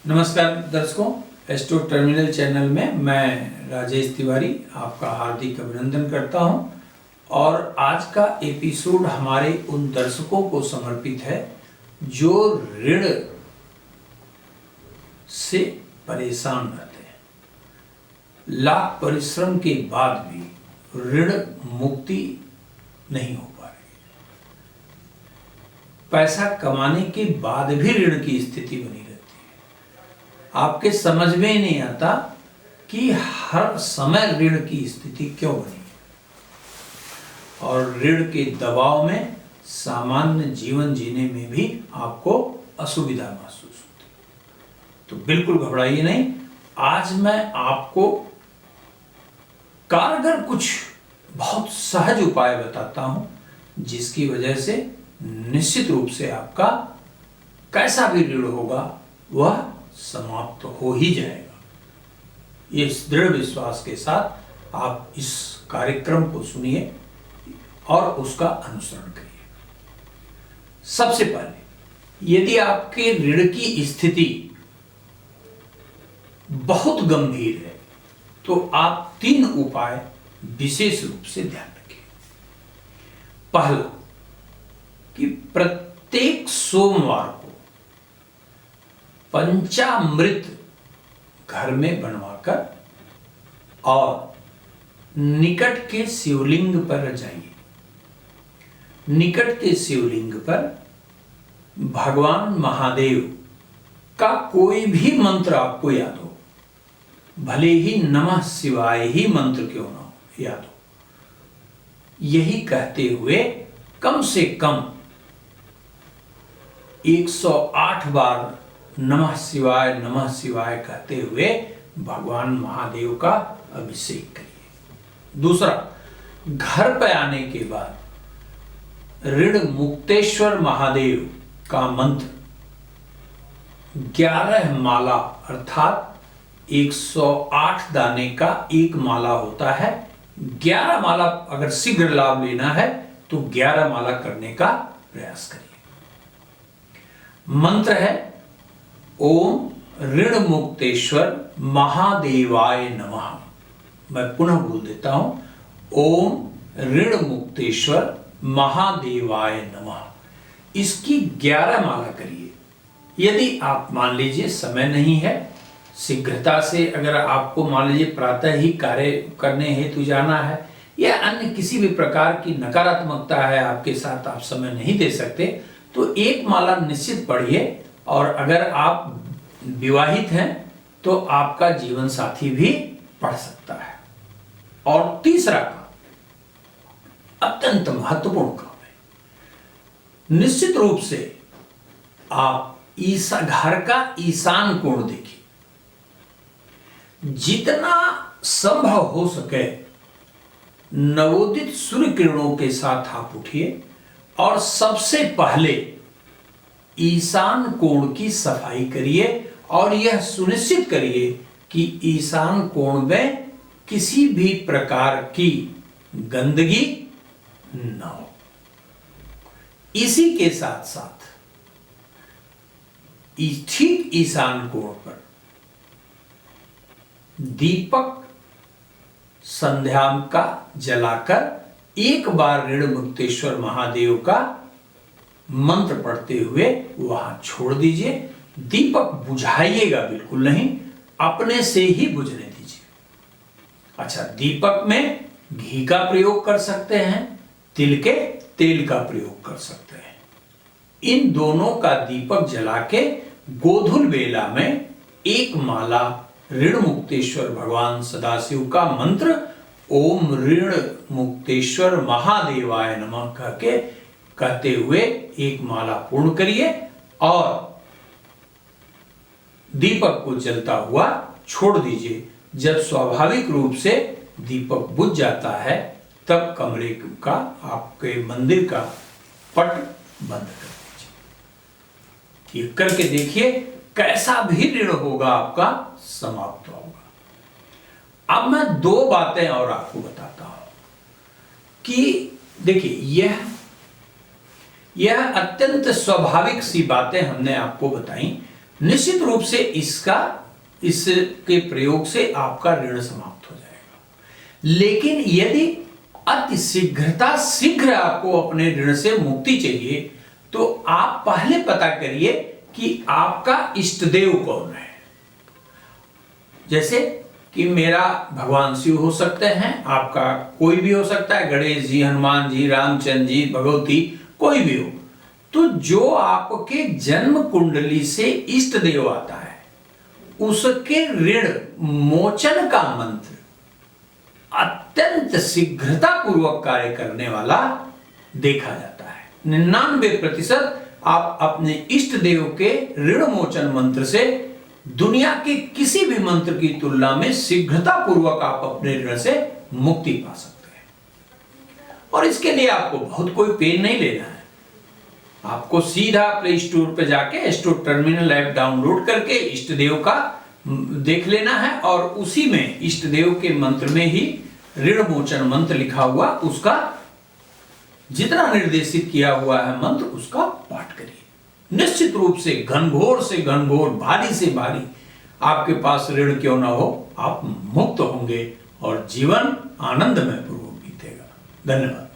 नमस्कार दर्शकों, astro terminal channel में मैं राजेश तिवारी आपका हार्दिक अभिनंदन करता हूं। और आज का एपिसोड हमारे उन दर्शकों को समर्पित है जो ऋण से परेशान रहते हैं, लाख परिश्रम के बाद भी ऋण मुक्ति नहीं हो पा रही, पैसा कमाने के बाद भी ऋण की स्थिति बनी रहती है। आपके समझ में ही नहीं आता कि हर समय ऋण की स्थिति क्यों बनी है, और ऋण के दबाव में सामान्य जीवन जीने में भी आपको असुविधा महसूस होती है। तो बिल्कुल घबराइए नहीं, आज मैं आपको कारगर कुछ बहुत सहज उपाय बताता हूं, जिसकी वजह से निश्चित रूप से आपका कैसा भी ऋण होगा वह समाप्त हो ही जाएगा। इस दृढ़ विश्वास के साथ आप इस कार्यक्रम को सुनिए और उसका अनुसरण करिए। सबसे पहले, यदि आपके ऋण की स्थिति बहुत गंभीर है तो आप 3 उपाय विशेष रूप से ध्यान रखें। पहला, कि प्रत्येक सोमवार को पंचामृत घर में बनवाकर और निकट के शिवलिंग पर जाइए। निकट के शिवलिंग पर भगवान महादेव का कोई भी मंत्र आपको याद हो, भले ही नमः शिवाय ही मंत्र क्यों ना हो याद हो, यही कहते हुए कम से कम 108 बार नमः शिवाय कहते हुए भगवान महादेव का अभिषेक करिए। दूसरा, घर पे आने के बाद ऋण मुक्तेश्वर महादेव का मंत्र 11 माला अर्थात 108 दाने का एक माला होता है। 11 माला अगर शीघ्र लाभ लेना है तो 11 माला करने का प्रयास करिए। मंत्र है ओम ऋण मुक्तेश्वर महादेवाय नमः। मैं पुनः बोल देता हूं, ओम ऋण मुक्तेश्वर महादेवाय नमः। इसकी 11 माला करिए। यदि आप मान लीजिए समय नहीं है, शीघ्रता से अगर आपको मान लीजिए प्रातः ही कार्य करने हेतु जाना है या अन्य किसी भी प्रकार की नकारात्मकता है आपके साथ, आप समय नहीं दे सकते, तो एक माला निश्चित पढ़िए। और अगर आप विवाहित हैं तो आपका जीवन साथी भी पढ़ सकता है। और तीसरा काम अत्यंत महत्वपूर्ण काम है, निश्चित रूप से आप घर का ईशान कोण देखिए। जितना संभव हो सके नवोदित सूर्य किरणों के साथ आप उठिए और सबसे पहले ईशान कोण की सफाई करिए और यह सुनिश्चित करिए कि ईशान कोण में किसी भी प्रकार की गंदगी न हो। इसी के साथ साथ ठीक ईशान कोण पर दीपक संध्या का जलाकर एक बार ऋण मुक्तेश्वर महादेव का मंत्र पढ़ते हुए वहां छोड़ दीजिए। दीपक बुझाइएगा बिल्कुल नहीं, अपने से ही बुझने दीजिए। अच्छा, दीपक में घी का प्रयोग कर सकते हैं, तिल के तेल का प्रयोग कर सकते हैं। इन दोनों का दीपक जला के गोधूल बेला में एक माला ऋण मुक्तेश्वर भगवान सदाशिव का मंत्र ओम ऋण मुक्तेश्वर महादेवाय नमः कहते हुए एक माला पूर्ण करिए और दीपक को जलता हुआ छोड़ दीजिए। जब स्वाभाविक रूप से दीपक बुझ जाता है तब कमरे का, आपके मंदिर का पट बंद कर दीजिए। ये करके देखिए, कैसा भी ऋण होगा आपका समाप्त होगा। अब मैं 2 बातें और आपको बताता हूं कि देखिए, यह अत्यंत स्वाभाविक सी बातें हमने आपको बताई, निश्चित रूप से इसके प्रयोग से आपका ऋण समाप्त हो जाएगा। लेकिन यदि अति शीघ्र आपको अपने ऋण से मुक्ति चाहिए तो आप पहले पता करिए कि आपका इष्ट देव कौन है। जैसे कि मेरा भगवान शिव हो सकते हैं, आपका कोई भी हो सकता है, गणेश जी, हनुमान जी, रामचंद्र जी, भगवती, कोई भी हो। तो जो आपके जन्म कुंडली से इष्ट देव आता है उसके ऋण मोचन का मंत्र अत्यंत शीघ्रता पूर्वक कार्य करने वाला देखा जाता है। 99% आप अपने इष्ट देव के ऋण मोचन मंत्र से दुनिया के किसी भी मंत्र की तुलना में शीघ्रता पूर्वक आप अपने ऋण से मुक्ति पा सकते हैं। और इसके लिए आपको बहुत कोई पेन नहीं लेना है। आपको सीधा प्ले स्टोर पे जाके स्टोर टर्मिनल ऐप डाउनलोड करके इष्ट देव का देख लेना है और उसी में इष्ट देव के मंत्र में ही ऋण मोचन मंत्र लिखा हुआ, उसका जितना निर्देशित किया हुआ है मंत्र उसका पाठ करिए। निश्चित रूप से घनघोर, भारी से भारी आपके पास ऋण क्यों ना हो, आप मुक्त होंगे और जीवन आनंदमय पूर्वक बीतेगा। धन्यवाद।